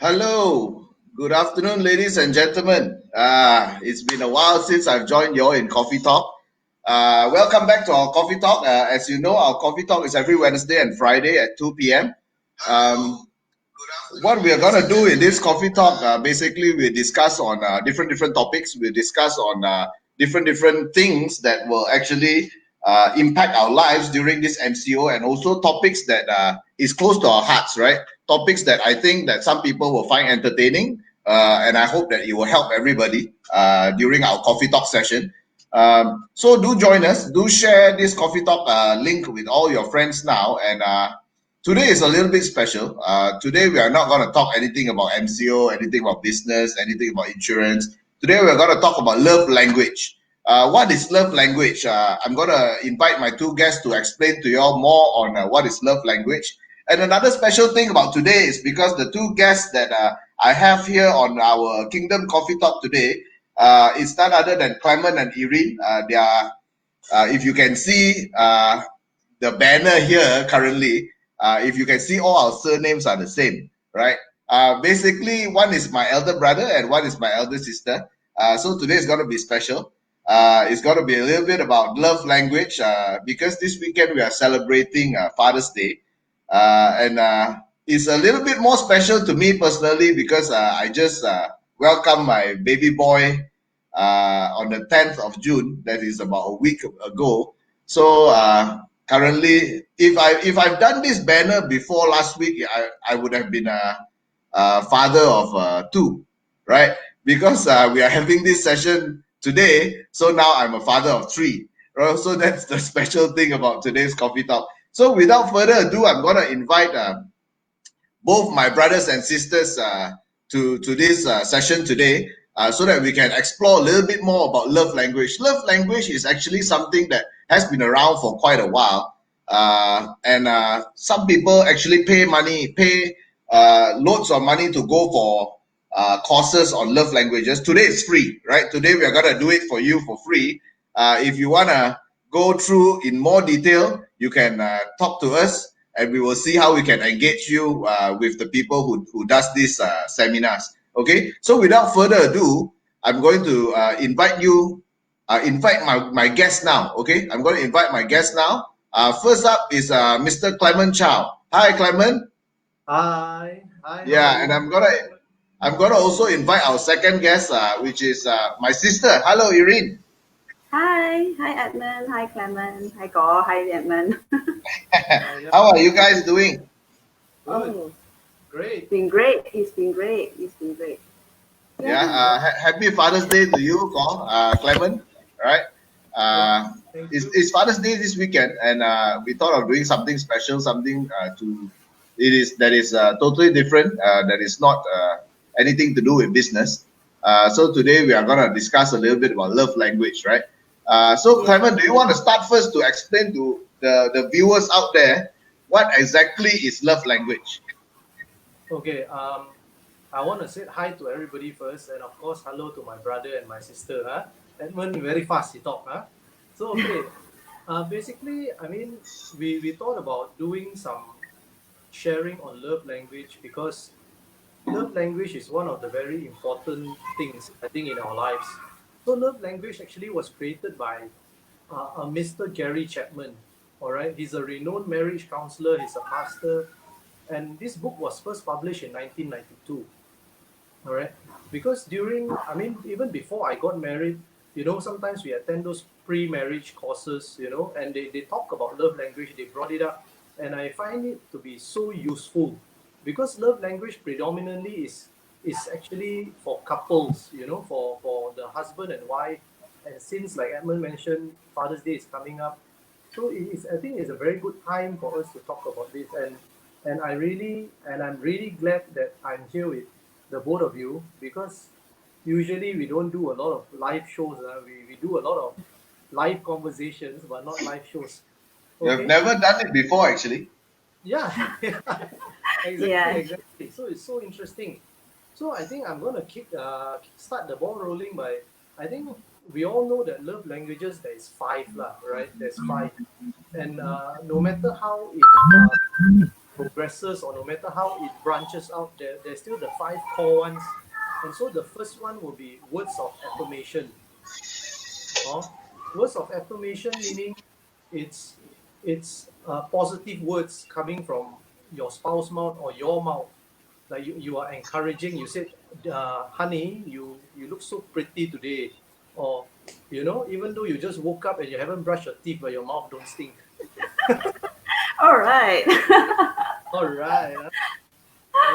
Hello, good afternoon, ladies and gentlemen. It's been a while since I've joined you all in Coffee Talk. Welcome back to our Coffee Talk. As you know, our Coffee Talk is every Wednesday and Friday at 2 p.m. Um, what we are going to do in this Coffee Talk, basically, we discuss on different topics. We discuss on different things that will actually impact our lives during this MCO, and also topics that is close to our hearts, right? Topics that I think that some people will find entertaining, and I hope that it will help everybody during our Coffee Talk session. So do join us. Do share this Coffee Talk link with all your friends now, and today is a little bit special. Today we are not going to talk anything about MCO, anything about business, anything about insurance. Today we are going to talk about love language. What is love language? I'm going to invite my two guests to explain to you all more on what is love language. And another special thing about today is because the two guests that I have here on our Kingdom Coffee Talk today is none other than Clement and Irene. They are, if you can see the banner here currently, if you can see, all our surnames are the same, right? Basically, one is my elder brother and one is my elder sister. So today is going to be special. It's going to be a little bit about love language because this weekend we are celebrating Father's Day. And it's a little bit more special to me personally because I just welcomed my baby boy on the 10th of June. That is about a week ago. So currently, if I've done this banner before last week, I would have been a father of two, right? Because we are having this session today, so now I'm a father of three. Right? So that's the special thing about today's coffee talk. So without further ado, I'm gonna invite both my brothers and sisters to this session today so that we can explore a little bit more about love language. Love language is actually something that has been around for quite a while. And some people actually pay loads of money to go for courses on love languages. Today it's free, right? Today we are going to do it for you for free. If you want to go through in more detail, you can talk to us and we will see how we can engage you with the people who does these seminars. Okay, so without further ado, I'm going to invite my guest now. Okay, I'm going to invite my guest now. First up is Mr. Clement Chow. Hi, Clement. Hi, how are Yeah, and you? I'm gonna also invite our second guest, which is my sister. Hello, Irene. Hi Edmund, hi Clement, hi Go, hi Edmund. Yeah, How are you guys doing? good, Oh, great. been great. It's been great. Yeah, Yeah. happy Father's Day to you, Clement. All right. Oh, Uh, thank it's, you. it's Father's Day this weekend, and we thought of doing something special, something to it is that is totally different. That is not anything to do with business. So today we are gonna discuss a little bit about love language, right? So Yeah. Clement, do you want to start first to explain to the viewers out there what exactly is love language? Okay, I want to say hi to everybody first, and of course, hello to my brother and my sister. Huh? Edmund, very fast he talk. Huh? So okay, basically, I mean, we thought about doing some sharing on love language because love language is one of the very important things I think in our lives. So love language actually was created by Mr. Gary Chapman. All right, he's a renowned marriage counselor. He's a pastor, and this book was first published in 1992. All right, because during, I mean, even before I got married, sometimes we attend those pre-marriage courses, and they talk about love language. They brought it up, and I find it to be so useful because love language predominantly is actually for couples, for the husband and wife. And since, like Edmund mentioned, Father's Day is coming up, so I think it's a very good time for us to talk about this. And I'm really glad that I'm here with the both of you because usually we don't do a lot of live shows. We do a lot of live conversations, but not live shows. You've Okay? never done it before, actually. Yeah, yeah, exactly, Yeah. exactly. So it's so interesting. So I think I'm gonna start the ball rolling by, I think we all know that love languages there is five lah, right? There's five, and no matter how it progresses or no matter how it branches out, there's still the 5 core ones. And so the first one will be words of affirmation. Words of affirmation meaning it's positive words coming from your spouse's mouth or your mouth. Like you are encouraging. You said, honey, you look so pretty today. Or, even though you just woke up and you haven't brushed your teeth, but your mouth don't stink. All right. All right.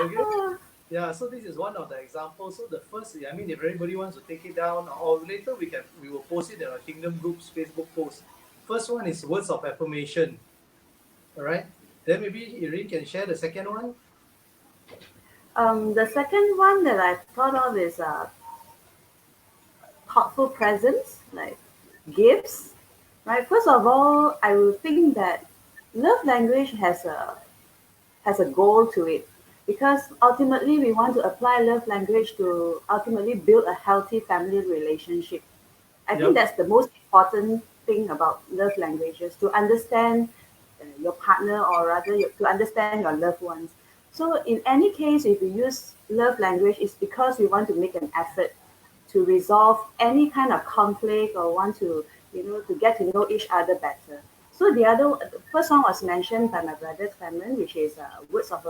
Okay. Yeah, so this is one of the examples. So the first, I mean, if everybody wants to take it down, or later we will post it in our Kingdom Group's Facebook post. First one is words of affirmation. All right. Then maybe Irene can share the second one. The second one that I thought of is thoughtful presents, like gifts. Right. First of all, I will think that love language has a goal to it, because ultimately we want to apply love language to ultimately build a healthy family relationship. I think that's the most important thing about love languages, to understand your partner, or rather to understand your loved ones. So in any case, if you use love language, it's because we want to make an effort to resolve any kind of conflict, or want to, to get to know each other better. So the first one was mentioned by my brother Clement, which is words of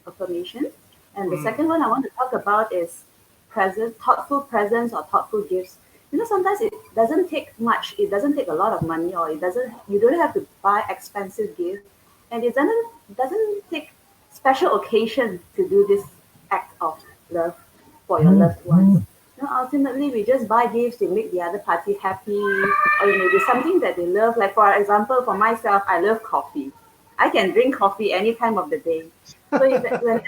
affirmation. And the second one I want to talk about is thoughtful presents or thoughtful gifts. Sometimes it doesn't take much. It doesn't take a lot of money, or you don't have to buy expensive gifts. And it doesn't take special occasion to do this act of love for your loved ones. Ultimately, we just buy gifts to make the other party happy, or it may be something that they love. Like, for example, for myself, I love coffee. I can drink coffee any time of the day. So whenever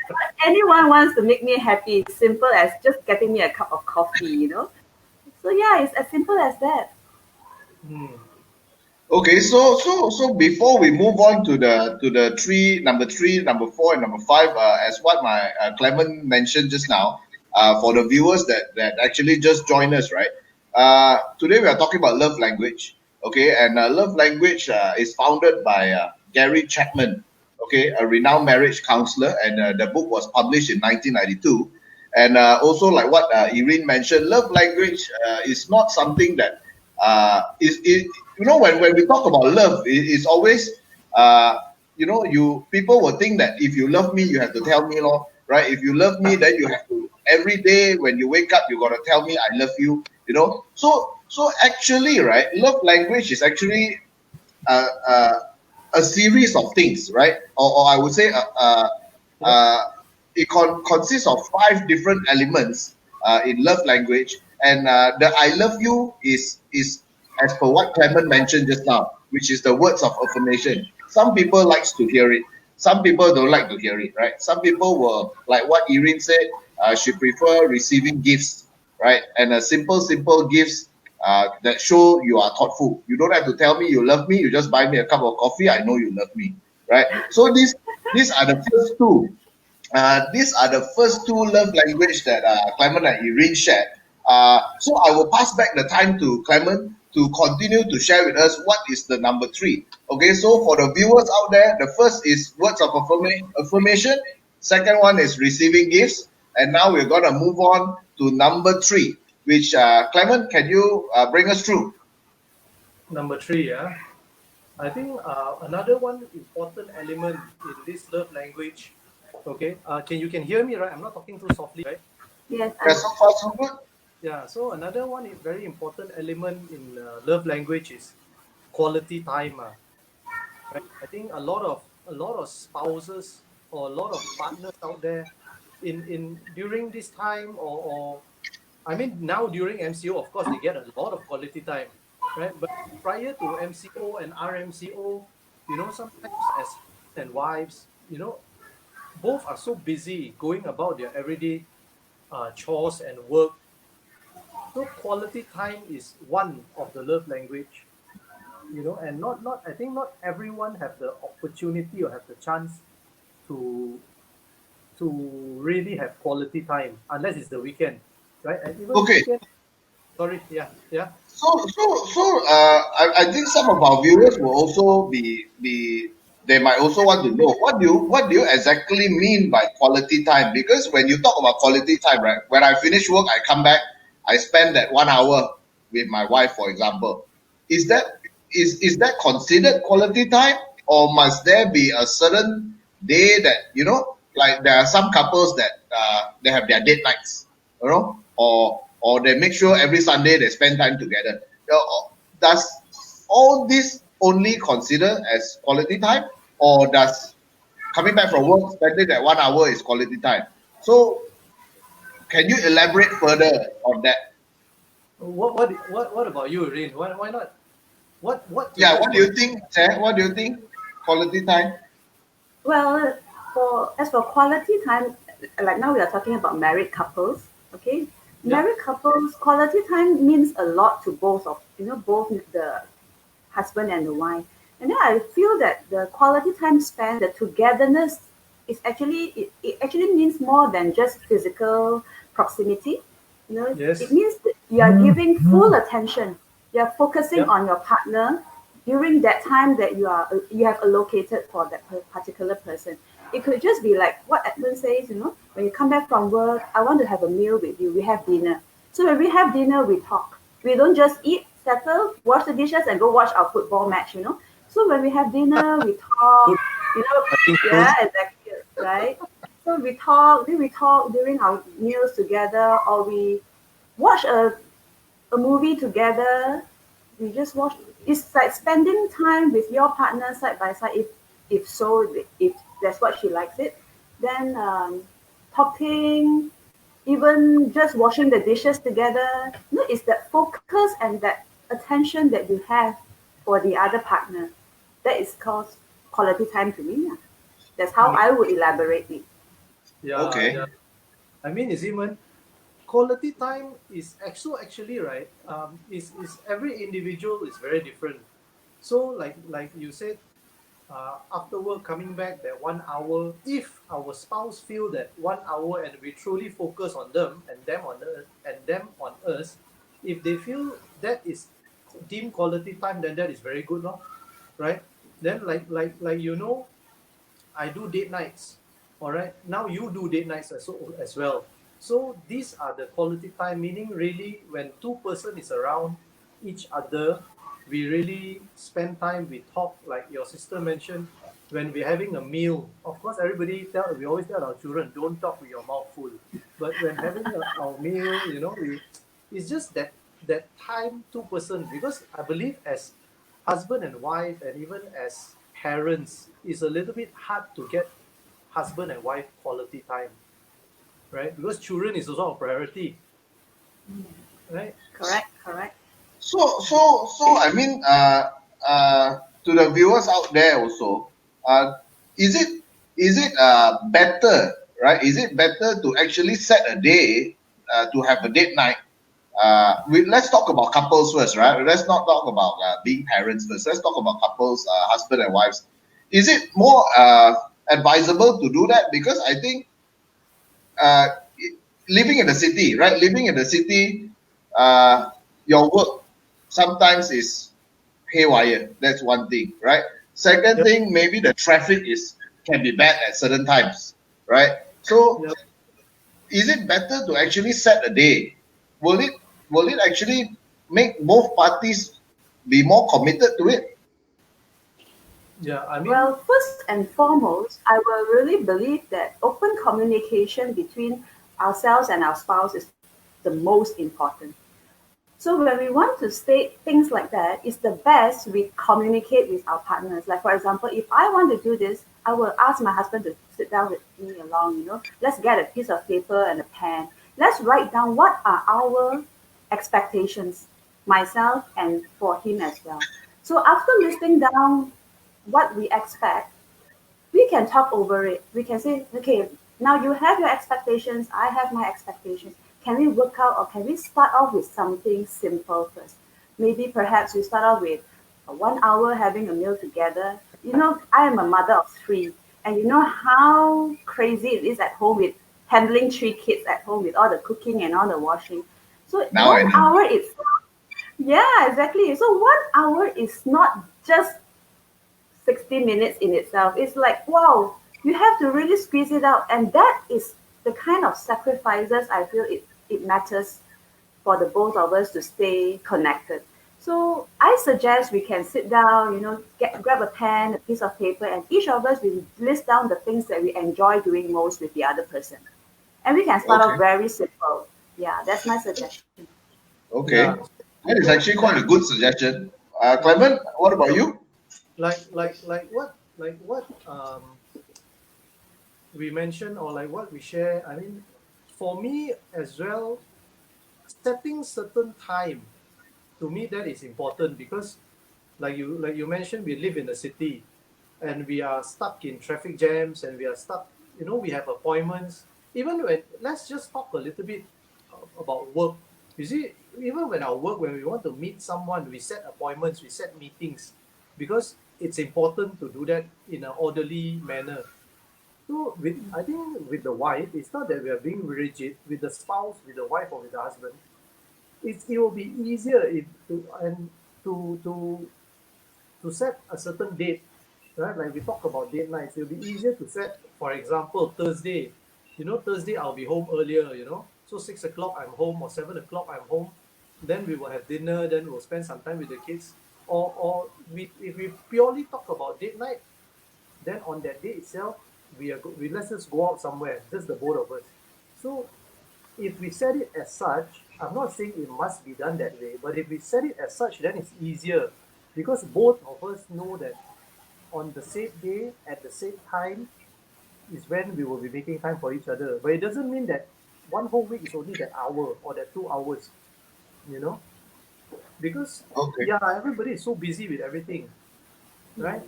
anyone wants to make me happy, it's simple as just getting me a cup of coffee, So yeah, it's as simple as that. Okay, so before we move on to the number three, number four, and number five, as what my Clement mentioned just now, for the viewers that actually just joined us, right? Today we are talking about love language, okay, and love language is founded by Gary Chapman, okay, a renowned marriage counselor, and the book was published in 1992. And also, like what Irene mentioned, love language is not something that when we talk about love, it's always people will think that if you love me, you have to tell me, Lord, right? If you love me, then you have to every day when you wake up, you gotta tell me I love you. So actually, right, love language is actually a series of things, right? Or I would say it consists of 5 different elements in love language, and the I love you is as per what Clement mentioned just now, which is the words of affirmation. Some people likes to hear it, some people don't like to hear it, right? Some people will, like what Irene said, she prefer receiving gifts, right? And a simple gifts that show you are thoughtful. You don't have to tell me you love me, you just buy me a cup of coffee, I know you love me, right? So these are the first two. These are the first 2 love language that Clement and Irene shared. So I will pass back the time to Clement to continue to share with us what is the number 3. Okay, so for the viewers out there, the first is words of affirmation. Second one is receiving gifts. And now we're going to move on to number 3, which Clement, can you bring us through? Number 3, yeah. I think another one important element in this love language. Okay, you can hear me, right? I'm not talking too softly, right? Yes. So far so good. Yeah. So another one very important element in love language is quality time. Right? I think a lot of spouses or a lot of partners out there in during this time or I mean now during MCO, of course they get a lot of quality time, right? But prior to MCO and RMCO, sometimes as husbands and wives, both are so busy going about their everyday chores and work. So quality time is one of the love language, and not I think not everyone have the opportunity or have the chance to really have quality time unless it's the weekend, right? And even Okay. weekend. Sorry, yeah. So I think some of our viewers will also be they might also want to know what do you exactly mean by quality time? Because when you talk about quality time, right? When I finish work, I come back, I spend that 1 hour with my wife, for example. Is that considered quality time, or must there be a certain day that like there are some couples that they have their date nights, or they make sure every Sunday they spend time together. Does all this only consider as quality time, or does coming back from work spending that 1 hour is quality time? So can you elaborate further on that? What about you, Rin? Why not? What to Yeah, you is what do you quality? think, Sarah? What do you think? Quality time? Well, for quality time, like now we are talking about married couples. Okay, Yeah. married couples quality time means a lot to both the husband and the wife. And then I feel that the quality time spent, the togetherness, it actually means more than just physical proximity. It Yes. means that you are giving full attention. You are focusing Yep. on your partner during that time that you have allocated for that particular person. It could just be like what Edmund says, when you come back from work, I want to have a meal with you. We have dinner. So when we have dinner, we talk. We don't just eat, settle, wash the dishes, and go watch our football match. So when we have dinner, we talk. Good. You know, I think yeah, so. exactly, right? So then we talk during our meals together, or we watch a movie together. We just watch. It's like spending time with your partner side by side. If that's what she likes it, then talking, even just washing the dishes together. It's that focus and that attention that you have for the other partner. That is called quality time to me. Yeah. That's how Me. I would elaborate it. Yeah, Okay. yeah. I mean, is even quality time is actually right. Is every individual is very different. So like you said, after work coming back that 1 hour, if our spouse feel that 1 hour and we truly focus on them and them on us, if they feel that is deemed quality time, then that is very good, no? Right? Then like I do date nights. All right. Now you do date nights as well. So these are the quality time, meaning really when two-person is around each other, we really spend time, we talk, like your sister mentioned, when we're having a meal. Of course, we always tell our children, don't talk with your mouth full. But when having our meal, it's just that time two-person, because I believe as husband and wife and even as parents, it's a little bit hard to get husband and wife quality time, right? Because children is also a priority, right? Correct, correct. So I mean, to the viewers out there also, is it better, right? Is it better to actually set a day to have a date night? Let's talk about couples first, right? Let's not talk about being parents first. Let's talk about couples, husband and wives. Is it more advisable to do that? Because I think uh, living in the city, right? Living in the city, your work sometimes is haywire. That's one thing, right? Second Yep, thing, maybe the traffic is can be bad at certain times, right? So, yep. is it better to actually set a day? Will it actually make both parties be more committed to it? Yeah, I mean, Well, first and foremost, I will really believe that open communication between ourselves and our spouse is the most important. So when we want to state things like that, it's the best we communicate with our partners. Like for example, if I want to do this, I will ask my husband to sit down with me along. Let's get a piece of paper and a pen. Let's write down what are our expectations, myself and for him as well. So after listing down what we expect, we can talk over it. We can say, okay, now you have your expectations, I have my expectations. Can we work out or can we start off with something simple first? Maybe perhaps we start off with a 1 hour having a meal together. I am a mother of three, and you know how crazy it is at home with handling three kids at home with all the cooking and all the washing. So Now I one know. hour is, yeah, exactly. So 1 hour is not just 60 minutes in itself. It's like, wow, you have to really squeeze it out. And that is the kind of sacrifices I feel it matters for the both of us to stay connected. So I suggest we can sit down, grab a pen, a piece of paper, and each of us will list down the things that we enjoy doing most with the other person. And we can start off Okay. very simple. Yeah, that's my suggestion. Okay. Yeah. That is So actually quite a good suggestion. Clement, what about you? like what we mentioned, or like what we share. I mean, for me as well, setting certain time, to me that is important, because like you mentioned, we live in the city and we are stuck in traffic jams, and we are stuck, we have appointments. Even when, let's just talk a little bit about work. You see, even when our work, when we want to meet someone, we set appointments, we set meetings, because it's important to do that in an orderly manner. So I think with the wife, it's not that we are being rigid with the spouse, with the wife, or with the husband. It will be easier if to to to set a certain date, right? Like we talk about date nights, it'll be easier to set, for example, Thursday. Thursday I'll be home earlier, so 6 o'clock I'm home, or 7 o'clock I'm home. Then we will have dinner, then we'll spend some time with the kids. Or if we purely talk about date night, then on that day itself, we let's just go out somewhere, just the both of us. So if we set it as such, I'm not saying it must be done that way, but if we set it as such, then it's easier, because both of us know that on the same day, at the same time, is when we will be making time for each other. But it doesn't mean that one whole week is only that hour or that 2 hours, you know, because Okay. yeah, everybody is so busy with everything, right?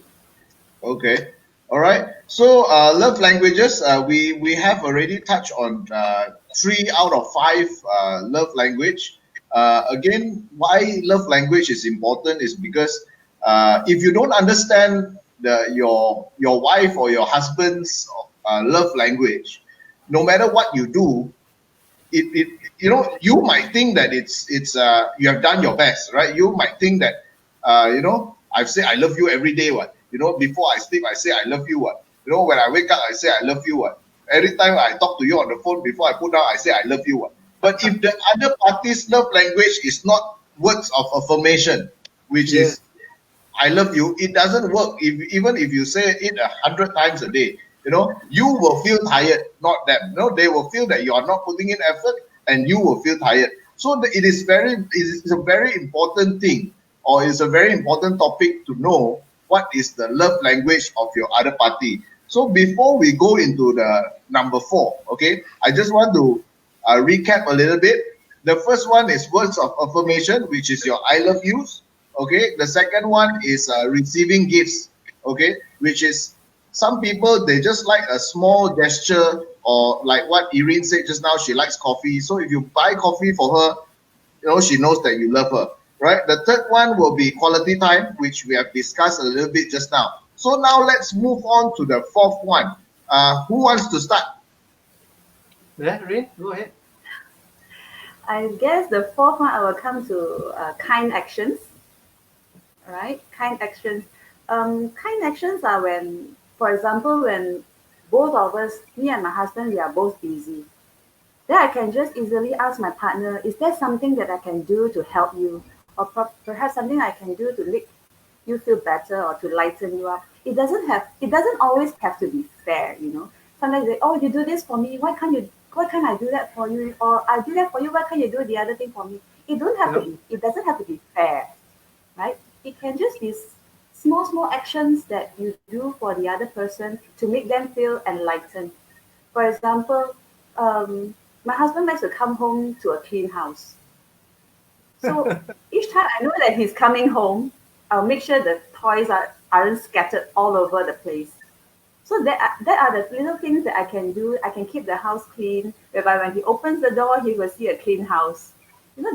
Okay. All right. So, love languages. We have already touched on 3 out of 5 love language. Again, why love language is important is because if you don't understand your wife or your husband's love language, no matter what you do, it you might think that it's you have done your best, right? You might think that I've said I love you every day, what, before I sleep I say I love you, what, when I wake up I say I love you, what, every time I talk to you on the phone before I put down I say I love you, what. But if the other party's love language is not words of affirmation, which Yes. is I love you, it doesn't work. Even if you say it 100 times a day, you will feel tired, not them. They will feel that you are not putting in effort, and you will feel tired. So it's a very important thing, or it's a very important topic to know what is the love language of your other party. So before we go into the number 4, okay, I just want to recap a little bit. The first one is words of affirmation, which is your I love yous. Okay, the second one is receiving gifts. Okay, which is some people they just like a small gesture, or like what Irene said just now, she likes coffee. So if you buy coffee for her, she knows that you love her, right? The third one will be quality time, which we have discussed a little bit just now. So now let's move on to the fourth one. Who wants to start? Yeah, Rain, go ahead. I guess the fourth one I will come to kind actions. Right? Kind actions. Kind actions are when, for example, when both of us, me and my husband, we are both busy. Then I can just easily ask my partner, is there something that I can do to help you? Or perhaps something I can do to make you feel better or to lighten you up. It doesn't always have to be fair. Sometimes they, oh, you do this for me, why can't I do that for you? Or I do that for you, why can't you do the other thing for me? Yeah. It doesn't have to be fair, right? It can just be small actions that you do for the other person to make them feel enlightened. For example, my husband likes to come home to a clean house. So each time I know that he's coming home, I'll make sure the aren't scattered all over the place. So that are the little things that I can do. I can keep the house clean, whereby when he opens the door, he will see a clean house.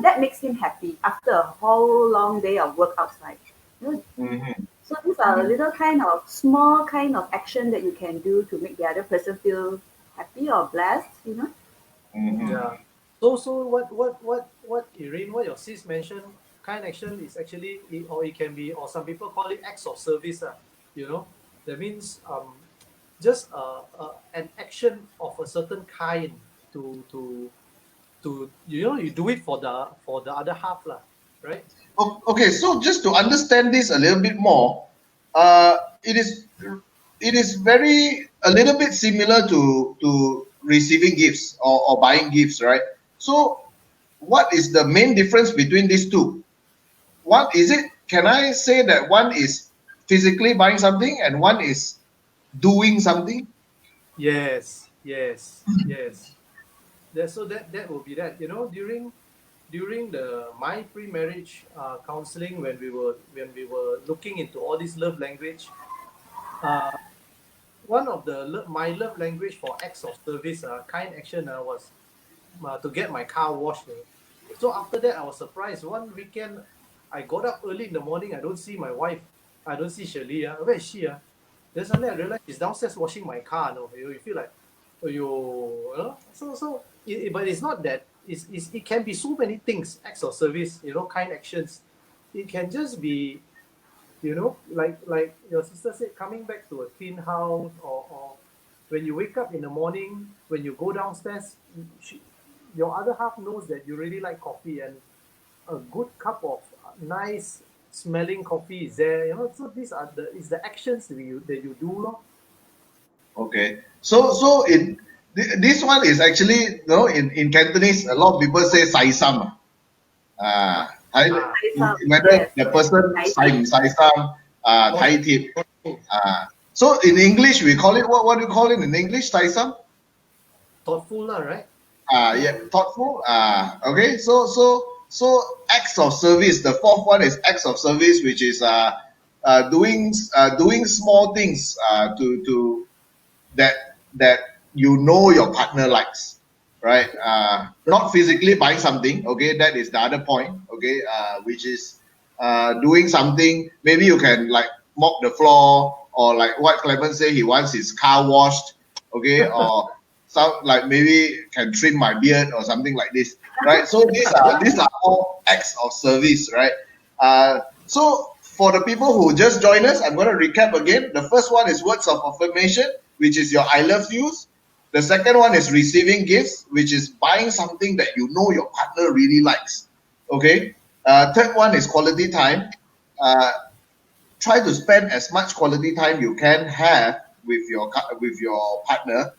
That makes him happy after a whole long day of work outside. You know, Mhm. so these are a little kind of small kind of action that you can do to make the other person feel happy or blessed. Mhm. Yeah. So what Irene, what your sis mentioned, kind action is actually, or it can be, or some people call it acts of service. That means just an action of a certain kind to you do it for the other half lah, right? Okay, so just to understand this a little bit more, uh, it is it is very a little bit similar to receiving gifts or buying gifts, right? So, what is the main difference between these two? What is it? Can I say that one is physically buying something and one is doing something? Yes, yes, yes. That will be that. During the my pre-marriage counseling, when we were looking into all this love language, uh, one of my love language for acts of service, kind action, was to get my car washed. So after that, I was surprised. One weekend, I got up early in the morning. I don't see my wife. I don't see Shirley. Where is she? Then suddenly I realized she's downstairs washing my car. No, you feel like, but it's not that. It can be so many things. Acts of service, kind actions. It can just be, like your sister said, coming back to a clean house, or when you wake up in the morning, when you go downstairs, your other half knows that you really like coffee, and a good cup of nice smelling coffee is there. So these are the actions that you do, lor. Okay, so this one is actually in Cantonese. A lot of people say "sai sam." I, Ah, whether Yes, the yes. person I sai think sai sam, Thai tip. thoughtful, So in English we call it what do you call it in English? Sai sam. thoughtful lah, right? Yeah, thoughtful. Okay. So acts of service. The fourth one is acts of service, which is doing small things to that your partner likes, right? Not physically buying something. Okay, that is the other point. Okay, which is doing something. Maybe you can like mop the floor, or like what Clement say, he wants his car washed. Okay, or some like maybe can trim my beard or something like this, right? So these are all acts of service, right? So for the people who just joined us, I'm going to recap again. The first one is words of affirmation, which is your I love yous. The second one is receiving gifts, which is buying something that you know your partner really likes. Okay. Third one is quality time. Uh, Try to spend as much quality time you can have with your partner.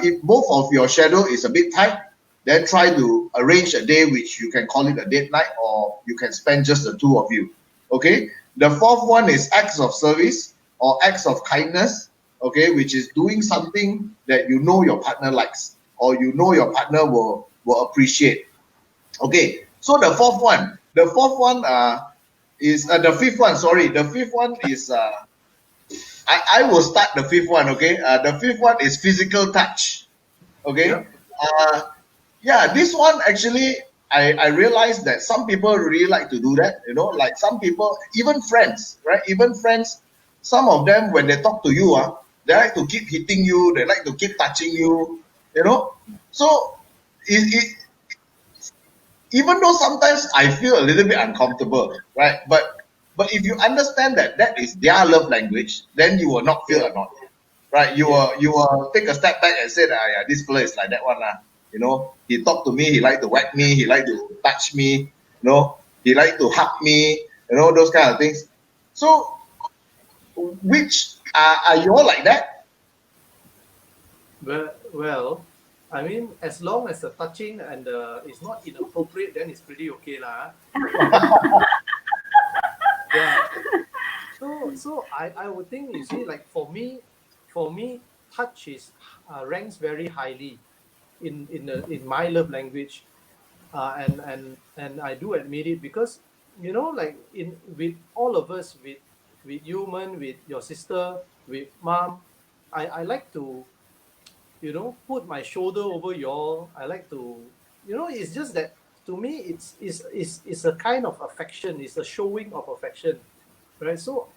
If both of your schedule is a bit tight, then try to arrange a day which you can call it a date night, or you can spend just the two of you. Okay. The fourth one is acts of service or acts of kindness. Okay, which is doing something that you know your partner likes, or you know your partner will appreciate. Okay, so the fourth one is the fifth one. Sorry, the fifth one is I will start the fifth one. Okay, the fifth one is physical touch. Okay, Yep. uh, yeah, this one actually I realized that some people really like to do that. Like some people, even friends, right? Even friends, some of them when they talk to you, they like to keep hitting you. They like to keep touching you. You know, so even though sometimes I feel a little bit uncomfortable, right? But if you understand that that is their love language, then you will not feel Yeah. annoyed, right? You Yeah. will you will take a step back and say, yeah, this fella is like that one lah. He talked to me, he like to whack me, he like to touch me, he like to hug me, those kind of things. So, which are you all like that? Well, I mean, as long as the touching and it's not inappropriate, then it's pretty okay lah. Yeah. So I would think, you see, like for me, touch is ranks very highly in my love language, and I do admit it, because like in with all of us, with human, with your sister, with mom, I like to put my shoulder over your. I like to, it's just that to me, it's a kind of affection. It's a showing of affection, right? So,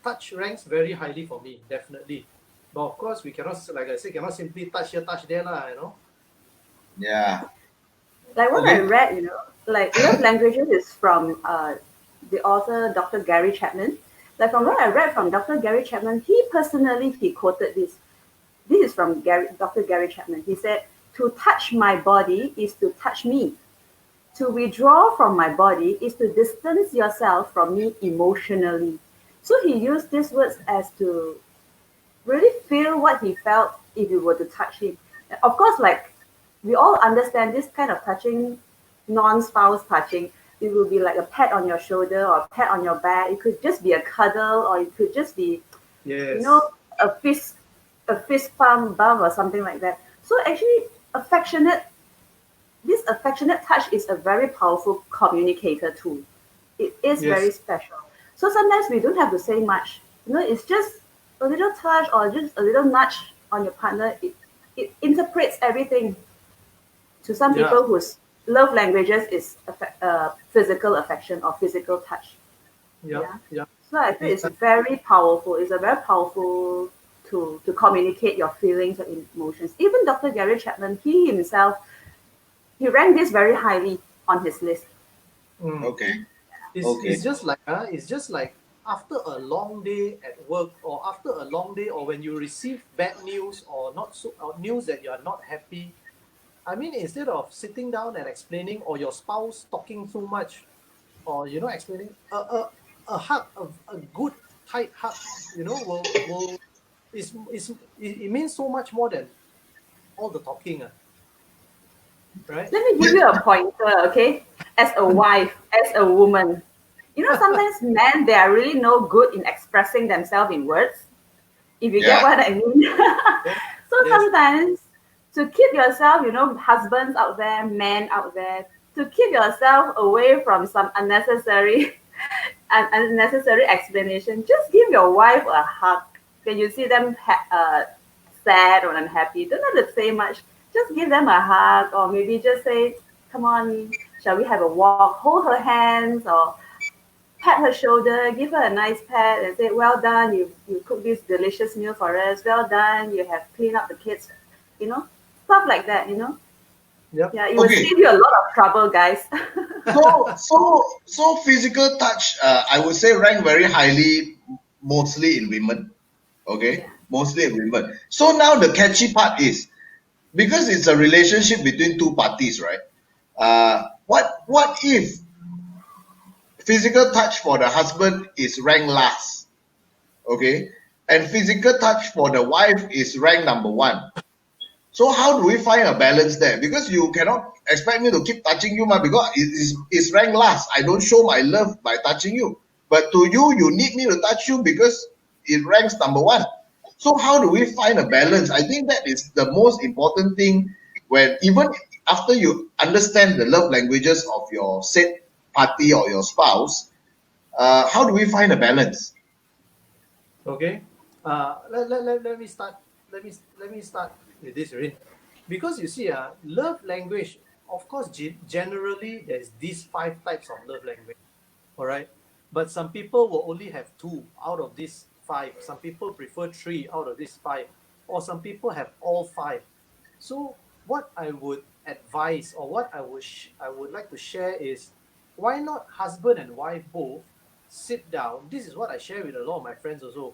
touch ranks very highly for me, definitely. But of course, we cannot, like I said, cannot simply touch here, touch there, lah. Yeah. like what I Okay. read, like love languages is from the author Dr. Gary Chapman. Like from what I read from Dr. Gary Chapman, he quoted this. This is from Dr. Gary Chapman. He said, "To touch my body is to touch me. To withdraw from my body is to distance yourself from me emotionally." So he used these words as to really feel what he felt if you were to touch him. Of course, like we all understand this kind of touching, non-spouse touching, it will be like a pat on your shoulder or a pat on your back. It could just be a cuddle, or it could just be, you Yes. know, a fist bump or something like that. So actually, this affectionate touch is a very powerful communicator tool. It is very Yes. special. So sometimes we don't have to say much. It's just a little touch or just a little nudge on your partner. It interprets everything. To some Yeah. people whose love languages is physical affection or physical touch. Yeah. Yeah. Yeah. So I feel It's it's very powerful. It's a very powerful tool to communicate your feelings and emotions. Even Dr. Gary Chapman, he himself, he ranked this very highly on his list. mm. Okay. It's Okay. just like after a long day at work, or after a long day, or when you receive bad news or not so or news that you are not happy. I mean, instead of sitting down and explaining, or your spouse talking too much, or explaining, a hug, a good tight hug, will it means so much more than all the talking, right? Let me give you a pointer, okay? As a wife, as a woman, sometimes men, they are really no good in expressing themselves in words, if you get Yeah. what I mean. Yes, So yes, sometimes to keep yourself, husbands out there, men out there, to keep yourself away from some unnecessary unnecessary explanation, just give your wife a hug. When you see them sad or unhappy, don't have to say much. Just give them a hug, or maybe just say, "Come on, shall we have a walk?" Hold her hands, or pat her shoulder, give her a nice pat, and say, "Well done, you cooked this delicious meal for us. Well done, you have cleaned up the kids." Stuff like that. yep, Yeah, it will Okay. save you a lot of trouble, guys. So physical touch, I would say rank very highly, mostly in women. Okay, Yeah. mostly in women. So now the catchy part is, because it's a relationship between two parties, right? What if physical touch for the husband is ranked last? Okay, and physical touch for the wife is ranked number one. So how do we find a balance there? Because you cannot expect me to keep touching you, because it's ranked last. I don't show my love by touching you. But to you, you need me to touch you because it ranks number one. So how do we find a balance? I think that is the most important thing, when even after you understand the love languages of your said party or your spouse, how do we find a balance? okay. Let me start. Let me start with this, Rin. Because you see, love language. Of course, generally there's these five types of love language. All right, but some people will only have two out of these five. Some people prefer three out of these five, or some people have all five. So what I would advise, or what I would like to share is, why not husband and wife both sit down? This is what I share with a lot of my friends also.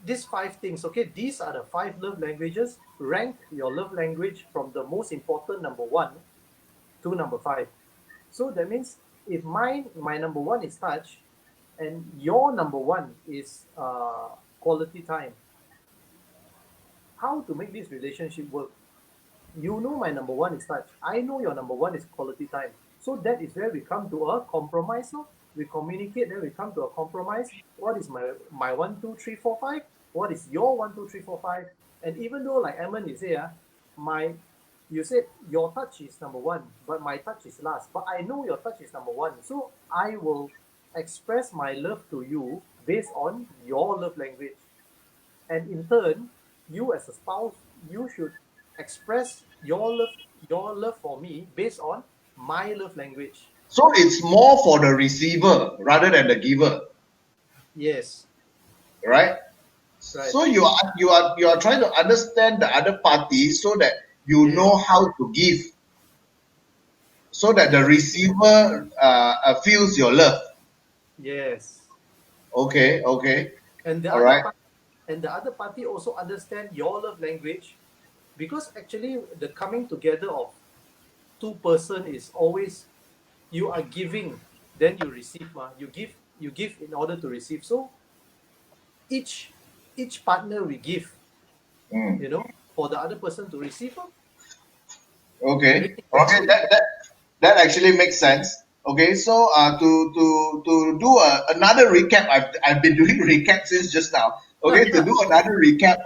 These five things, okay? These are the five love languages. Rank your love language from the most important, number one, to number five. So that means, if my number one is touch, and your number one is quality time, how to make this relationship work? You know my number one is touch. I know your number one is quality time. So that is where we come to a compromise. No? We communicate, then we come to a compromise. What is my 1, 2, 3, 4, 5? What is your 1, 2, 3, 4, 5? And even though, like Edmund, you said your touch is number one, but my touch is last. But I know your touch is number one. So I will express my love to you based on your love language. And in turn, you as a spouse, you should express your love for me based on my love language. So it's more for the receiver rather than the giver, Yes, right? right. So you are trying to understand the other party so that you Yes, know how to give, so that the yes, receiver feels your love. yes. Okay, okay. And the All other right. part, and the other party also understand your love language, because actually the coming together of two person is always, you are giving, then you receive. You give in order to receive. So each each partner we give, Mm. for the other person to receive. Okay. Really Okay. naturally. That actually makes sense. Okay. So to do another recap, I've been doing recap since just now. Okay. To do another recap,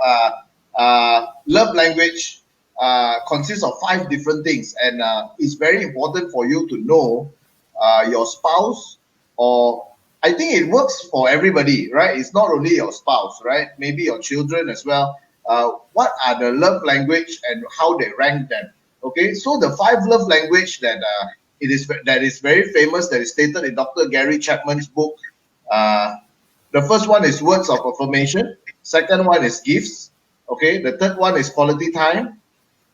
love language consists of 5 different things, and it's very important for you to know your spouse, or I think it works for everybody, right? It's not only your spouse, right? Maybe your children as well. What are the love language and how they rank them? Okay, so the 5 love language that is very famous, that is stated in Dr. Gary Chapman's book. Uh, the first one is words of affirmation. Second one is gifts. Okay, the third one is quality time.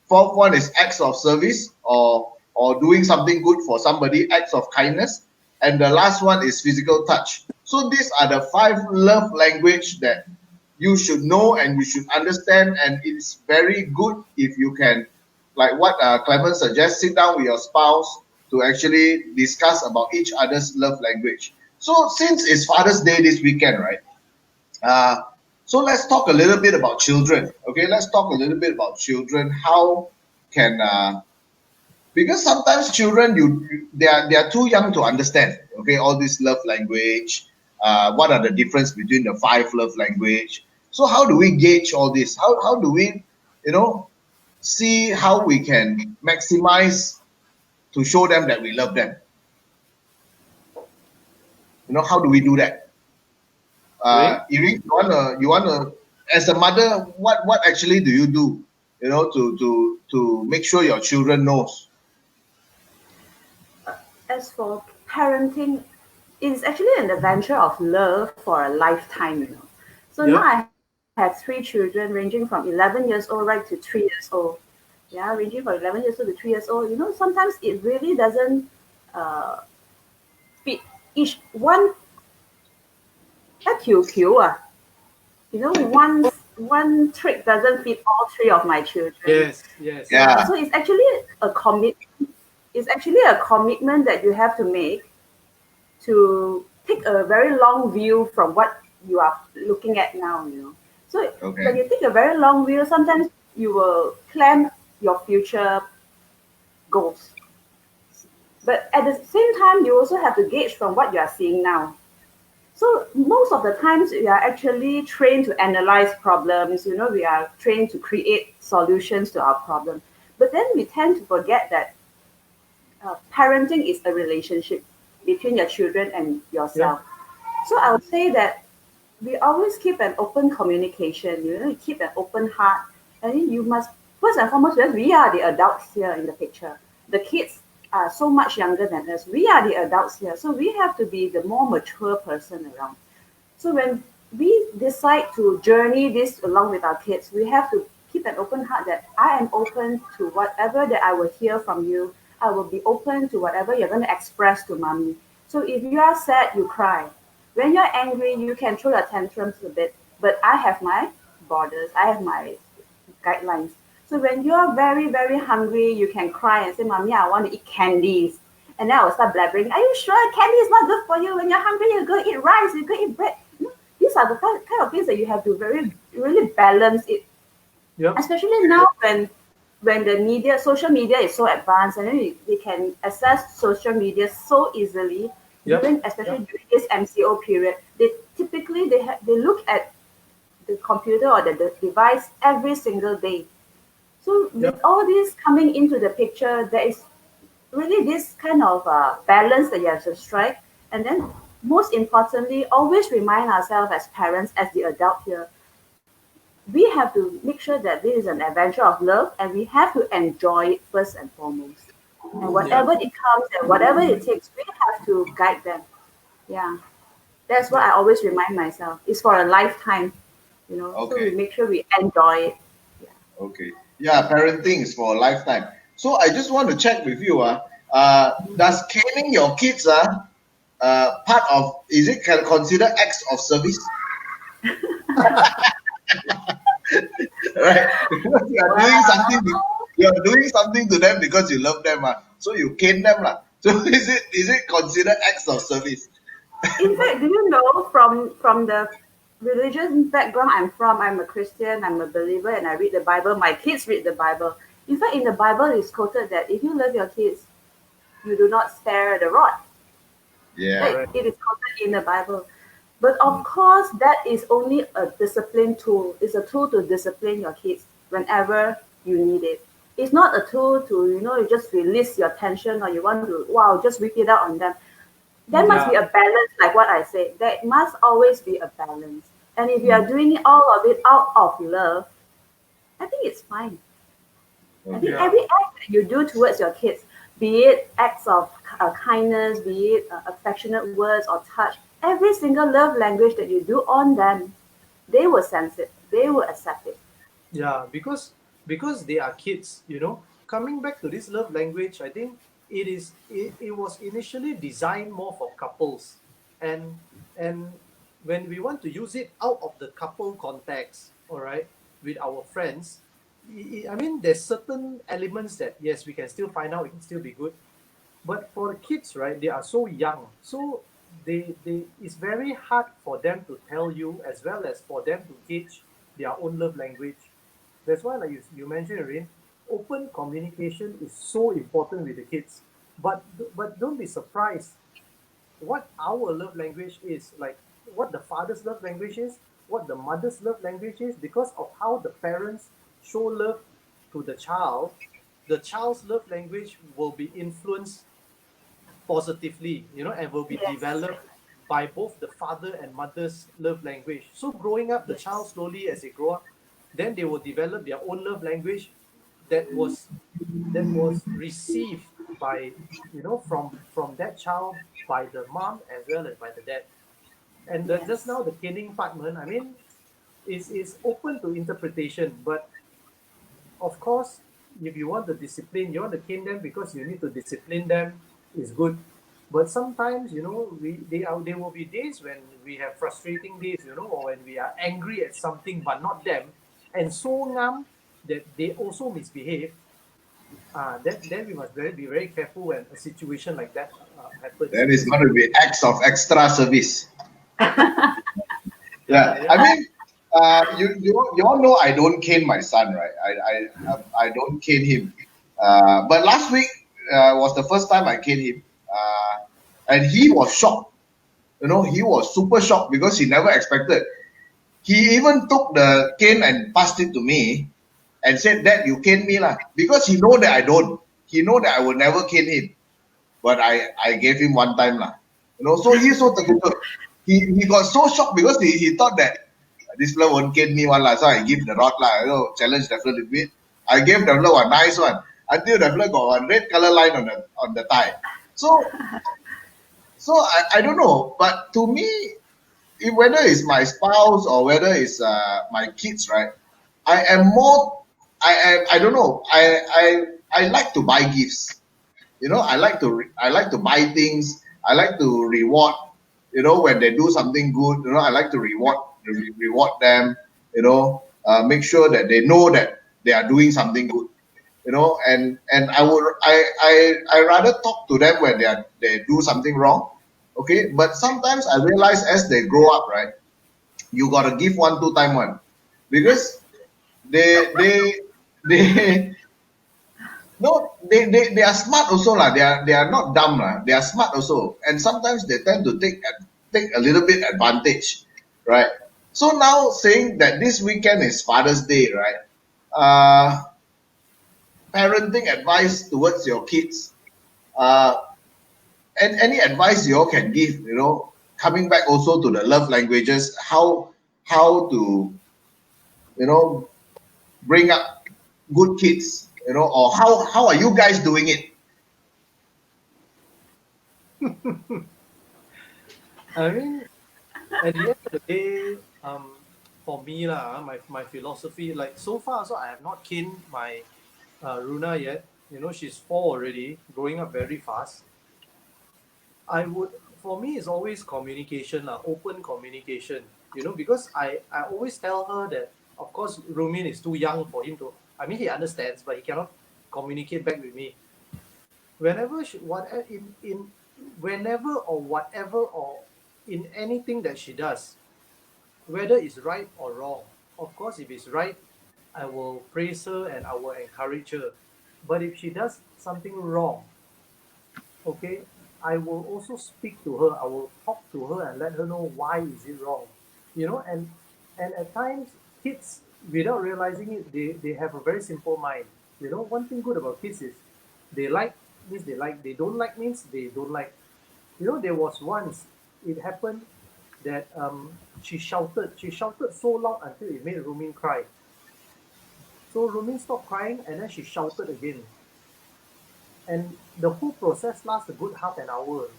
Fourth one is acts of service, or doing something good for somebody, acts of kindness. And the last one is physical touch. So these are the 5 love language that you should know and you should understand. And it's very good if you can, like what Clement suggests, sit down with your spouse to actually discuss about each other's love language. So since it's Father's Day this weekend, right? Uh, so let's talk a little bit about children. Okay, let's talk a little bit about children. How can because sometimes children they are too young to understand. Okay, all this love language. What are the difference between the 5 love language? So how do we gauge all this? How do we, you know, see how we can maximize to show them that we love them? How do we do that? Right? Irene, you wanna, as a mother, what actually do you do? To make sure your children knows. As for parenting, it's actually an adventure of love for a lifetime. So now Yeah. I have 3 children ranging from 11 years old right to 3 years old. Yeah, ranging from 11 years old to 3 years old. Sometimes it really doesn't uh, fit each one. QQ, one trick doesn't fit all 3 of my children. Yes. Yes. Yeah, Yeah. so it's actually a commit. It's actually a commitment that you have to make to take a very long view from what you are looking at now. So when Okay. you take a very long view, sometimes you will plan your future goals. But at the same time, you also have to gauge from what you are seeing now. So most of the times we are actually trained to analyze problems, we are trained to create solutions to our problem. But then we tend to forget that parenting is a relationship between your children and Yeah. yourself. So I would say that we always keep an open communication, you keep an open heart. And then you must, first and foremost, because we are the adults here in the picture. The kids are so much younger than us. We are the adults here. So we have to be the more mature person around. So when we decide to journey this along with our kids, we have to keep an open heart that I am open to whatever that I will hear from you. I will be open to whatever you're going to express to mommy. So if you are sad, you cry. When you're angry, you can throw your tantrums a bit. But I have my borders. I have my guidelines. So when you're very, very hungry, you can cry and say, Mommy, I want to eat candies. And then I will start blabbering, are you sure candy is not good for you? When you're hungry, you go eat rice, you go eat bread. These are the kind of things that you have to really balance it. Yep. Especially now when the media, social media is so advanced, and then they can access social media so easily, Yep. especially during this MCO period. They look at the computer or the device every single day. So with Yep. all this coming into the picture, there is really this kind of balance that you have to strike. And then most importantly, always remind ourselves as parents, as the adult here, we have to make sure that this is an adventure of love and we have to enjoy it first and foremost. And Yeah. whatever it comes and whatever it takes, we have to guide them. Yeah. That's what Yeah. I always remind myself. It's for a lifetime. So we Okay. make sure we enjoy it. Yeah. Okay. Yeah, parenting is for a lifetime. So I just want to check with you. Does caning your kids part of, is it can consider acts of service? Right? Because you are doing something to them because you love them, so you cane them, lah. So is it considered acts of service? In fact, do you know from the religious background I'm from, I'm a Christian, I'm a believer, and I read the Bible. My kids read the Bible. In fact, in the Bible, it's quoted that if you love your kids, you do not spare the rod. Yeah. Like, it is quoted in the Bible. But of course, that is only a discipline tool. It's a tool to discipline your kids whenever you need it. It's not a tool to, you just release your tension or you want to, wow, just whip it out on them. There must be a balance, like what I said. There must always be a balance. And if you are doing all of it out of love, I think it's fine. I think every act that you do towards your kids, be it acts of kindness, be it affectionate words or touch, every single love language that you do on them, they will sense it. They will accept it. Yeah, because they are kids, Coming back to this love language, I think it was initially designed more for couples, and when we want to use it out of the couple context, all right, with our friends, I mean, there's certain elements that yes, we can still find out, it can still be good, but for the kids, right, they are so young, so they it's very hard for them to tell you as well as for them to gauge their own love language. That's why, like you mentioned, Irene, open communication is so important with the kids. But don't be surprised what our love language is, like what the father's love language is, what the mother's love language is, because of how the parents show love to the child. The child's love language will be influenced positively, and will be Yes. developed by both the father and mother's love language. So growing up, the child slowly, as they grow up, then they will develop their own love language that was received by, from that child, by the mom as well as by the dad. And Yes. just now the caning part, man, I mean, is open to interpretation, but of course, if you want to discipline, you want to cane them because you need to discipline them, is good. But sometimes, there will be days when we have frustrating days, or when we are angry at something but not them, and so ngam that they also misbehave. Then we must be very careful when a situation like that happens. Then it's going to be acts of extra service. Yeah, I mean, you all know I don't cane my son, right? I don't cane him. But last week was the first time I caned him, and he was shocked. He was super shocked because he never expected. He even took the cane and passed it to me, and said, "Dad, you cane me lah," because he know that I don't. He know that I will never cane him, but I gave him one time lah. So he's so terkejut. He got so shocked because he thought that this fella won't cane me one lah. So I give the rod lah. Challenge definitely bit. I gave the fella one nice one until the fella got one red color line on the thigh. So I don't know, but to me, whether it's my spouse or whether it's my kids, right? I am more. I don't know. I like to buy gifts. I like to buy things. I like to reward. When they do something good. I like to reward them. Make sure that they know that they are doing something good. And I rather talk to them when they do something wrong. Okay, but sometimes I realize as they grow up, right, you gotta give 1, 2 time one, because they no, they are smart also lah. They are not dumb lah. They are smart also, and sometimes they tend to take a little bit advantage, right? So now saying that this weekend is Father's Day, right? Parenting advice towards your kids, and any advice you all can give, coming back also to the love languages, how to, bring up good kids, or how are you guys doing it? I mean, at the end of the day, for me lah, my philosophy, like so far, so I have not caned my Runa yet. She's 4 already, growing up very fast. for me, it's always communication, open communication. Because I always tell her that, of course, Rumin is too young for him to. I mean, he understands, but he cannot communicate back with me. Whenever whenever or whatever or in anything that she does, whether it's right or wrong. Of course, if it's right, I will praise her and I will encourage her. But if she does something wrong, okay, I will also speak to her. I will talk to her and let her know why is it wrong. And at times kids, without realizing it, they have a very simple mind. One thing good about kids is they like means they like, they don't like means they don't like. There was once it happened that she shouted so loud until it made Rumin cry. So Rumin stopped crying and then she shouted again. And the whole process lasted a good half an hour.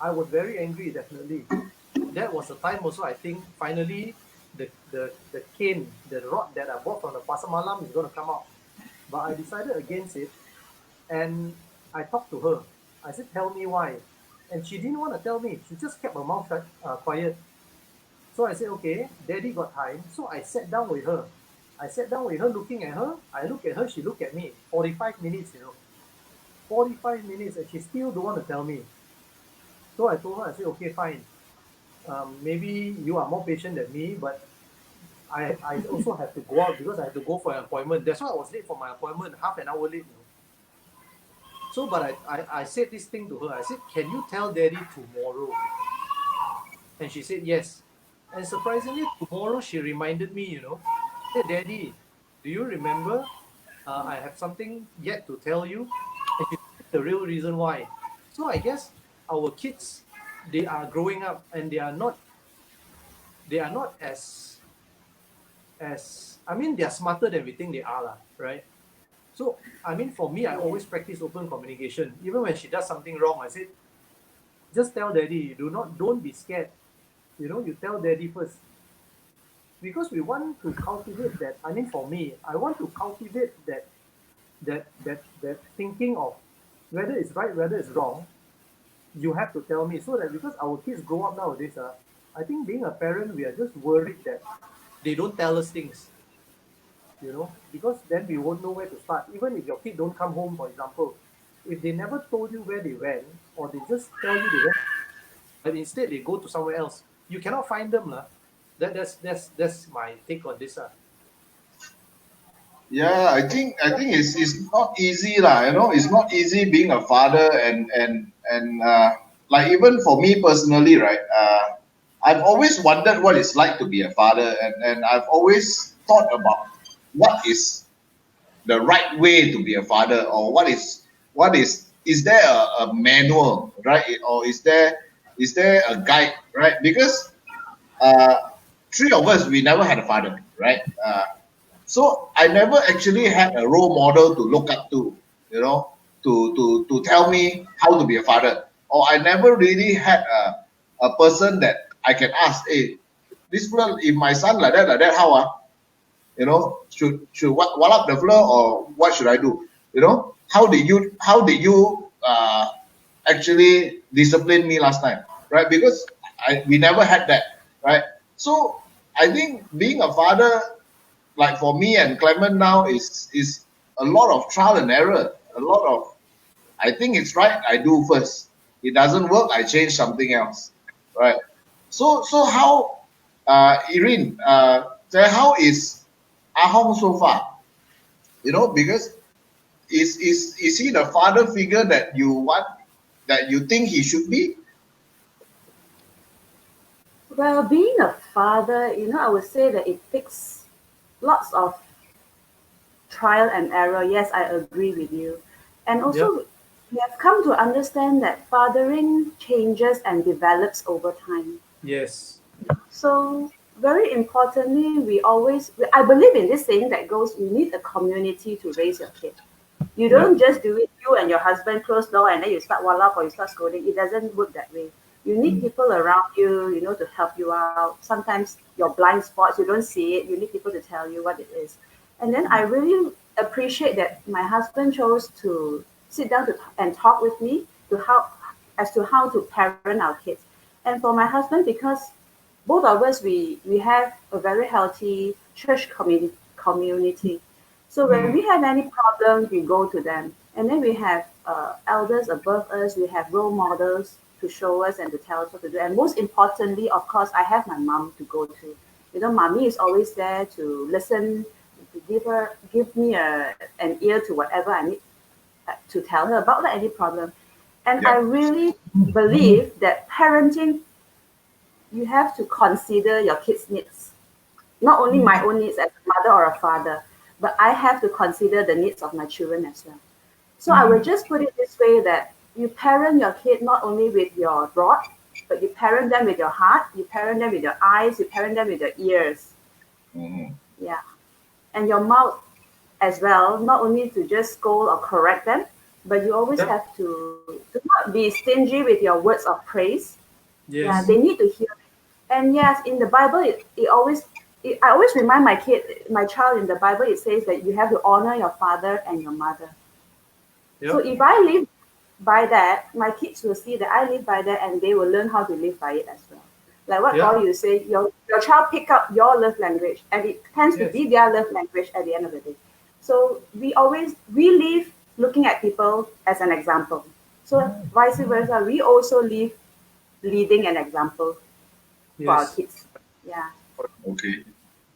I was very angry, definitely. That was the time also, I think, finally, the cane, the rod that I bought from the Pasar Malam is going to come out. But I decided against it, and I talked to her. I said, tell me why. And she didn't want to tell me. She just kept her mouth shut, quiet. So I said, okay, Daddy got time. So I sat down with her. I sat down with her, looking at her. I look at her, she looked at me. 45 minutes, 45 minutes, and she still don't want to tell me. So I told her, I said, okay, fine. Maybe you are more patient than me, but I also have to go out because I have to go for an appointment. That's why I was late for my appointment, half an hour late. So, but I said this thing to her. I said, can you tell Daddy tomorrow? And she said, yes. And surprisingly, tomorrow she reminded me, hey, Daddy, do you remember? I have something yet to tell you. And she said the real reason why. So I guess our kids, they are growing up and they are not as I mean, they are smarter than we think they are, right? So, I mean, for me, I always practice open communication. Even when she does something wrong, I said, just tell Daddy. Don't be scared. You tell Daddy first. Because we want to cultivate that. I mean, for me, I want to cultivate that thinking of whether it's right, whether it's wrong. You have to tell me, so that because our kids grow up nowadays, I think being a parent, we are just worried that they don't tell us things. Because then we won't know where to start. Even if your kid don't come home, for example, if they never told you where they went, or they just tell you they went, but instead they go to somewhere else, you cannot find them, That's my take on this, Yeah, I think it's not easy lah. It's not easy being a father and like even for me personally, right? I've always wondered what it's like to be a father, and I've always thought about what is the right way to be a father, or is there a manual, right? Or is there a guide, right? Because three of us, we never had a father, right? So I never actually had a role model to look up to, to tell me how to be a father. Or I never really had a person that I can ask, hey, this one, if my son like that, how should what up the floor, or what should I do? How did you actually discipline me last time, right? Because we never had that, right? So I think being a father, like for me and Clement now, is a lot of trial and error. A lot of, I think it's right, I do first. It doesn't work, I change something else, right? So how, Irene, how is Ahong so far? Because is he the father figure that you want, that you think he should be? Well, being a father, I would say that it takes lots of trial and error. Yes, I agree with you. And Yep. also, we have come to understand that fathering changes and develops over time. Yes. So, very importantly, I believe in this saying that goes, you need a community to raise your kid. You Yep. don't just do it, you and your husband close door and then you start wallop or you start scolding. It doesn't work that way. You need people around you, to help you out. Sometimes your blind spots, you don't see it. You need people to tell you what it is. And then I really appreciate that my husband chose to sit down and talk with me to help as to how to parent our kids. And for my husband, because both of us we have a very healthy church community. So when we have any problems, we go to them, and then we have elders above us. We have role models to show us and to tell us what to do. And most importantly, of course, I have my mom to go to. You know, mommy is always there to listen, to give me an ear to whatever I need to tell her about any problem. And I Yeah. really believe that parenting, you have to consider your kids' needs. Not only my own needs as a mother or a father, but I have to consider the needs of my children as well. So I will just put it this way, that you parent your kid not only with your rod, but you parent them with your heart, you parent them with your eyes, you parent them with your ears. Mhm. Yeah. And your mouth as well, not only to just scold or correct them, but you always Yep. have to not be stingy with your words of praise. Yeah, Yes. they need to hear it. And yes, in the Bible, I always remind my child, in the Bible, it says that you have to honor your father and your mother. So Yep. if I live by that, my kids will see that I live by that, and they will learn how to live by it as well. Like what Yeah. all you say, your child pick up your love language, and it tends to Yes. be their love language at the end of the day. So we live looking at people as an example. So vice versa, we also live leading an example for our Yes. kids. Yeah. Okay.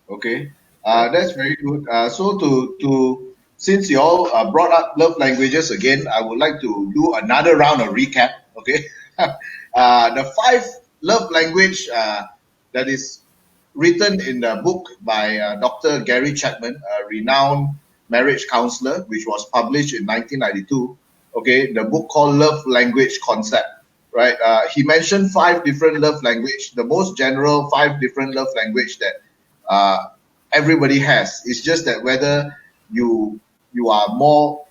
Okay. Yep. That's very good. So to since you all brought up love languages again, I would like to do another round of recap. Okay. The five love language that is written in the book by Dr. Gary Chapman, a renowned marriage counselor, which was published in 1992. Okay, the book called Love Language Concept. Right. He mentioned five different love language, the most general five different love language that uh, everybody has. It's just that whether you are more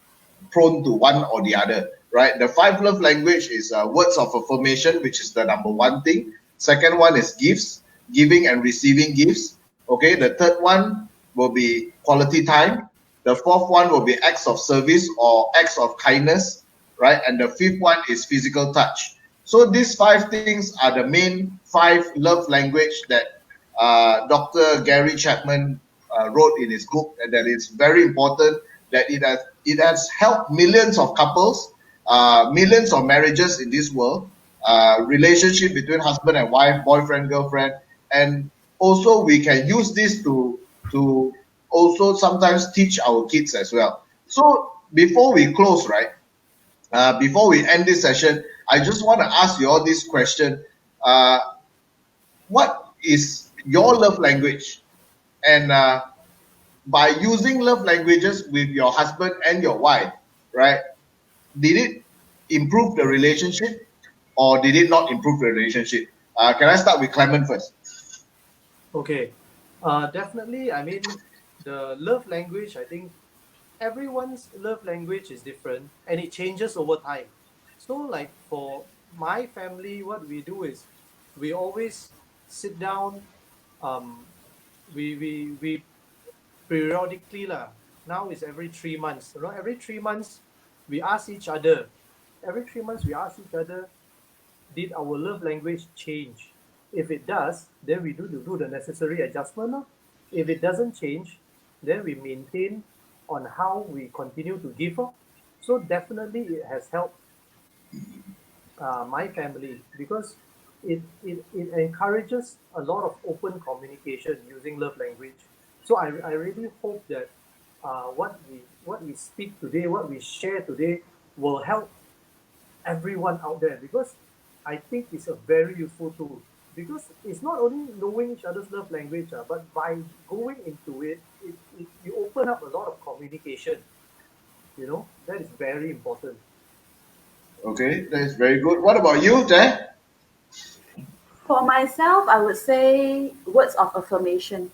prone to one or the other, right? The five love language is words of affirmation, which is the number one thing. Second one is gifts, giving and receiving gifts. Okay, the third one will be quality time. The fourth one will be acts of service or acts of kindness, right? And the fifth one is physical touch. So these five things are the main five love language that Dr. Gary Chapman wrote in his book, and that it's very important, that it has helped millions of couples, millions of marriages in this world, relationship between husband and wife, boyfriend, girlfriend, and also we can use this to also sometimes teach our kids as well. So before we close, right? Before we end this session, I just want to ask you all this question. Uh, what is your love language? And by using love languages with your husband and your wife, right? Did it improve the relationship or did it not improve the relationship? Can I start with Clement first? Okay. Definitely. I mean, the love language, I think everyone's love language is different and it changes over time. So, like for my family, what we do is we always sit down, um, we periodically lah. Now is every 3 months. You know, every 3 months we ask each other. Every 3 months we ask each other, did our love language change? If it does, then we do the necessary adjustment. Lor. If it doesn't change, then we maintain on how we continue to give. Lor. So definitely it has helped my family because it encourages a lot of open communication using love language. So I really hope that what we speak today, what we share today will help everyone out there because I think it's a very useful tool because it's not only knowing each other's love language, but by going into it, you open up a lot of communication. You know, that is very important. Okay, that is very good. What about you, Teh? For myself, I would say words of affirmation.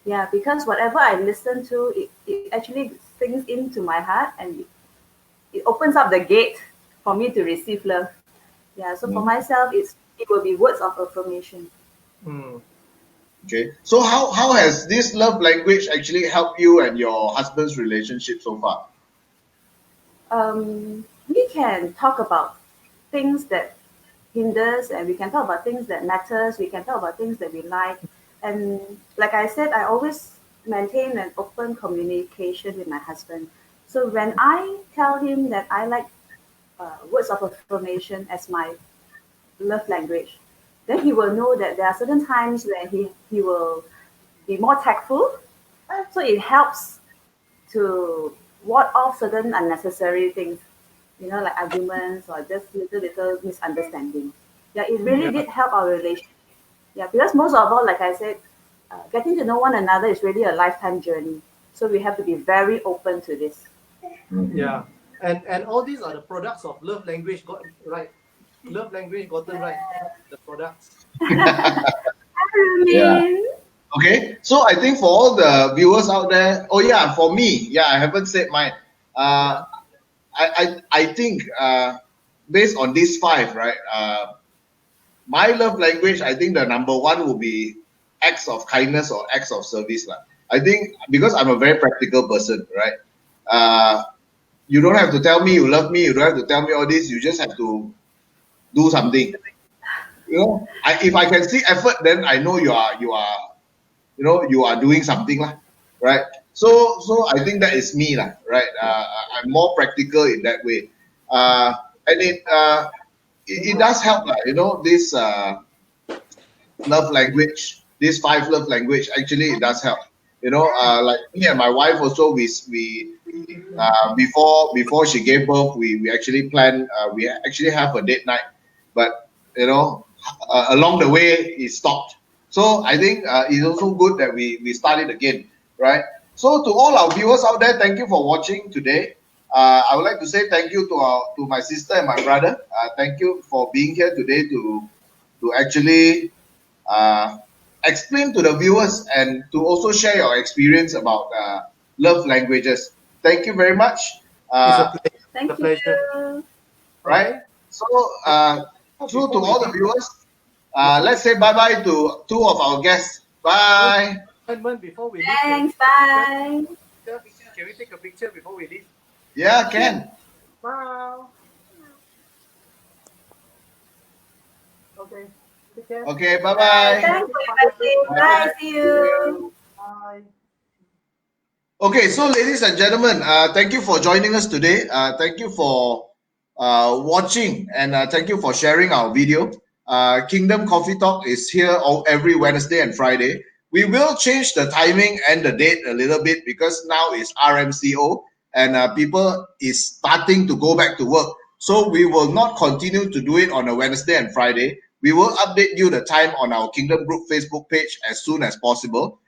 Yeah, because whatever I listen to, it actually sinks into my heart, and it opens up the gate for me to receive love. Yeah, so for Mm, myself, it will be words of affirmation. Mm. okay, so how has this love language actually helped you and your husband's relationship so far? We can talk about things that hinders, and we can talk about things that matters. We can talk about things that we like. And like I said, I always maintain an open communication with my husband. So when I tell him that I like words of affirmation as my love language, then he will know that there are certain times when he will be more tactful. So it helps to ward off certain unnecessary things, like arguments or just little misunderstandings. Yeah, it really did help our relationship. Yeah, because most of all, like I said, getting to know one another is really a lifetime journey. So we have to be very open to this. Yeah, and all these are the products of love language got right. Love language gotten right. The products. Yeah. Okay, so I think for all the viewers out there, oh yeah, for me, yeah, I haven't said mine. I think based on these five, right? My love language, I think the number one will be acts of kindness or acts of service, lah. I think because I'm a very practical person, right? You don't have to tell me you love me. You don't have to tell me all this. You just have to do something. If I can see effort, then I know you are doing something lah, right? So I think that is me lah, right? I'm more practical in that way, and it does help lah. This love language, this five love language, actually it does help. Like me and my wife also, we before she gave birth, we actually planned. We actually have a date night, but along the way it stopped. So I think it's also good that we start it again, right? So to all our viewers out there, thank you for watching today. I would like to say thank you to my sister and my brother. Thank you for being here today to actually explain to the viewers and to also share your experience about love languages. Thank you very much. Thank pleasure. you. Right? So to all the viewers, let's say bye-bye to two of our guests. Bye. Before we leave, Thanks. Bye. can we take a picture before we leave? Yeah, can. Bye. Okay. Take care. Okay, bye-bye. Thanks for inviting. Bye. See you. Bye. Okay, so ladies and gentlemen, thank you for joining us today. Thank you for watching, and thank you for sharing our video. Kingdom Coffee Talk is here every Wednesday and Friday. We will change the timing and the date a little bit because now it's RMCO and people is starting to go back to work. So we will not continue to do it on a Wednesday and Friday. We will update you the time on our Kingdom Group Facebook page as soon as possible.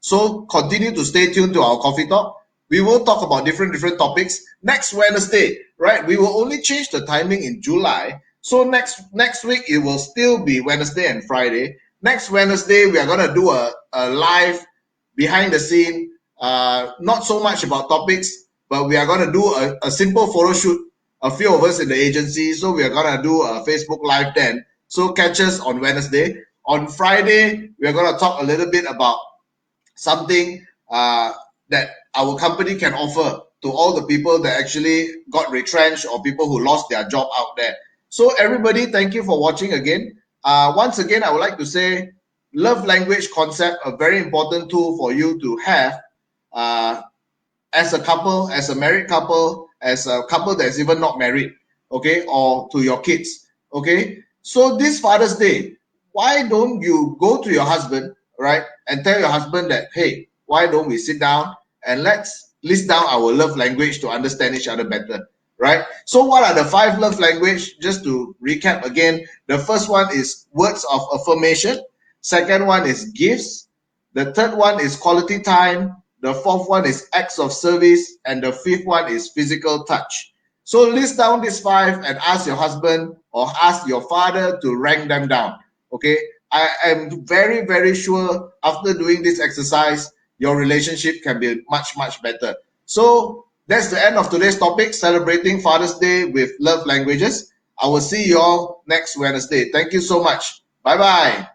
So continue to stay tuned to our Coffee Talk. We will talk about different topics next Wednesday, right? We will only change the timing in July. So next week it will still be Wednesday and Friday. Next Wednesday we are gonna do a live behind the scene. Not so much about topics, but we are gonna do a simple photo shoot. A few of us in the agency, so we are gonna do a Facebook Live then. So catch us on Wednesday. On Friday, we are gonna talk a little bit about something that our company can offer to all the people that actually got retrenched or people who lost their job out there. So everybody, thank you for watching again. Once again, I would like to say love language concept, a very important tool for you to have as a couple, as a married couple, as a couple that's even not married, okay, or to your kids, okay? So this Father's Day, why don't you go to your husband, right, and tell your husband that, hey, why don't we sit down and let's list down our love language to understand each other better, right? So what are the five love language? Just to recap again, the first one is words of affirmation. Second one is gifts. The third one is quality time. The fourth one is acts of service. And the fifth one is physical touch. So list down these five and ask your husband or ask your father to rank them down, okay? I am very, very sure after doing this exercise, your relationship can be much, much better. So that's the end of today's topic, celebrating Father's Day with love languages. I will see you all next Wednesday. Thank you so much. Bye-bye.